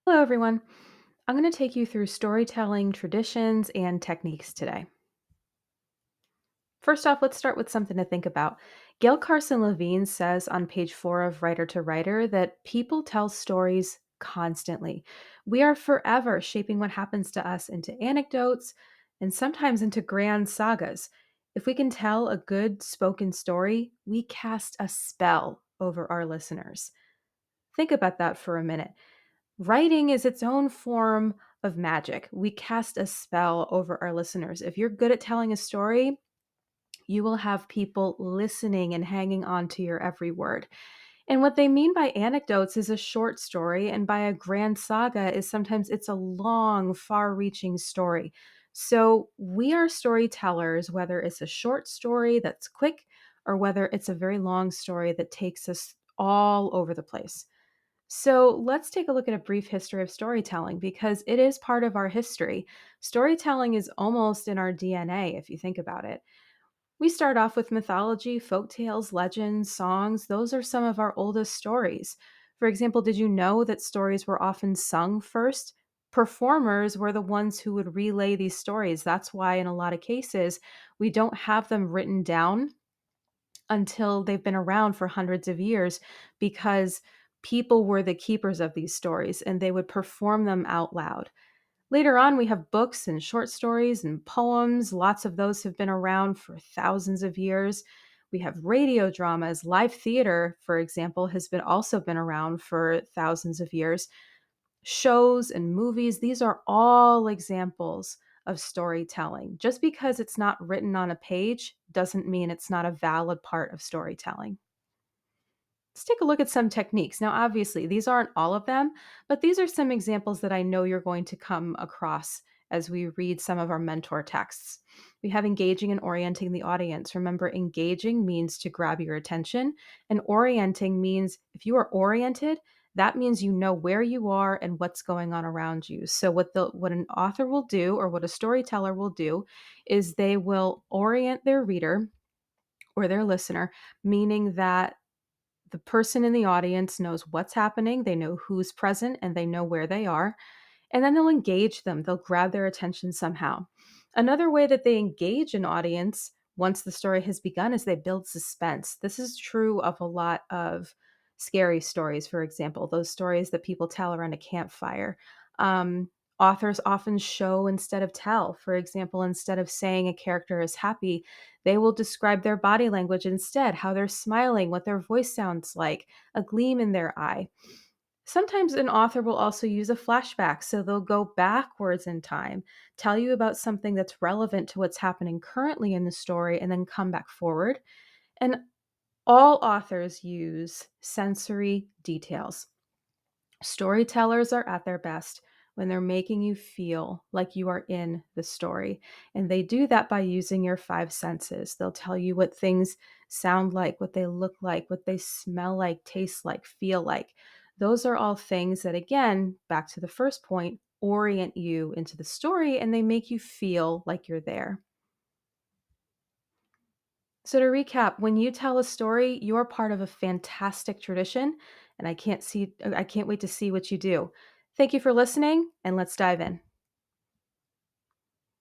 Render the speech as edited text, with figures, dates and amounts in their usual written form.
Hello, everyone. I'm going to take you through storytelling traditions and techniques today. First off, let's start with something to think about. Gail Carson Levine says on page 4 of Writer to Writer that people tell stories constantly. We are forever shaping what happens to us into anecdotes and sometimes into grand sagas. If we can tell a good spoken story, we cast a spell over our listeners. Think about that for a minute. Writing is its own form of magic. We cast a spell over our listeners. If you're good at telling a story, you will have people listening and hanging on to your every word. And what they mean by anecdotes is a short story, and by a grand saga is sometimes it's a long, far-reaching story. So we are storytellers, whether it's a short story that's quick or whether it's a very long story that takes us all over the place. So let's take a look at a brief history of storytelling because it is part of our history. Storytelling is almost in our DNA if you think about it. We start off with mythology, folk tales, legends, songs. Those are some of our oldest stories. For example, did you know that stories were often sung first? Performers were the ones who would relay these stories. That's why, in a lot of cases, we don't have them written down until they've been around for hundreds of years because people were the keepers of these stories and they would perform them out loud. Later on, we have books and short stories and poems. Lots of those have been around for thousands of years. We have radio dramas, live theater, for example, has been also been around for thousands of years. Shows and movies, these are all examples of storytelling. Just because it's not written on a page doesn't mean it's not a valid part of storytelling. Let's take a look at some techniques. Now, obviously, these aren't all of them, but these are some examples that I know you're going to come across as we read some of our mentor texts. We have engaging and orienting the audience. Remember, engaging means to grab your attention, and orienting means if you are oriented, that means you know where you are and what's going on around you. So what an author will do or what a storyteller will do is they will orient their reader or their listener, meaning that the person in the audience knows what's happening, they know who's present, and they know where they are. And then they'll engage them, they'll grab their attention somehow. Another way that they engage an audience once the story has begun is they build suspense. This is true of a lot of scary stories, for example, those stories that people tell around a campfire. Authors often show instead of tell. For example, instead of saying a character is happy, they will describe their body language instead, how they're smiling, what their voice sounds like, a gleam in their eye. Sometimes an author will also use a flashback, so they'll go backwards in time, tell you about something that's relevant to what's happening currently in the story, and then come back forward. And all authors use sensory details. Storytellers are at their best when they're making you feel like you are in the story. And they do that by using your five senses. They'll tell you what things sound like, what they look like, what they smell like, taste like, feel like. Those are all things that, again, back to the first point, orient you into the story and they make you feel like you're there. So to recap, when you tell a story, you're part of a fantastic tradition, and I can't wait to see what you do. Thank you for listening, and let's dive in.